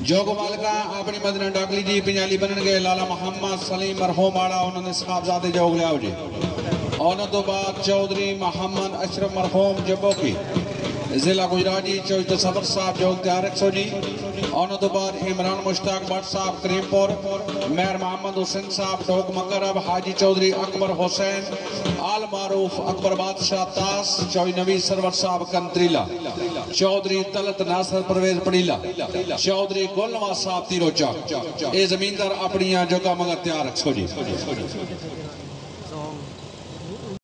जोग मालिका अपनी मदन डाकली जी पंजाली बनन गए लाला मोहम्मद सलीम मरहूम आड़ा उन्होंने साहबजादे जोग लिया जी। उन्होंने तो बाद चौधरी मोहम्मद अशरफ मरहूम जबोकी जिला गुजरात जी चौधरी सबर साहब जोग तैयार रखो जी। उन्होंने तो बाद इमरान मुश्ताक भट्ट साहब करीमपुर, मेहर मोहम्मद हुसैन साहब डोक मकरब, हाजी चौधरी अकबर हुसैन आल मारूफ अकबर बादशाह तास, चौधरी नवी सरवर साहब कंत्रीला, चौधरी तलत नासर परवेज पड़ीला, चौधरी गोलवा साहब तीरोचा। ये जमींदार अपनी जगह मगर तैयार रखो जी।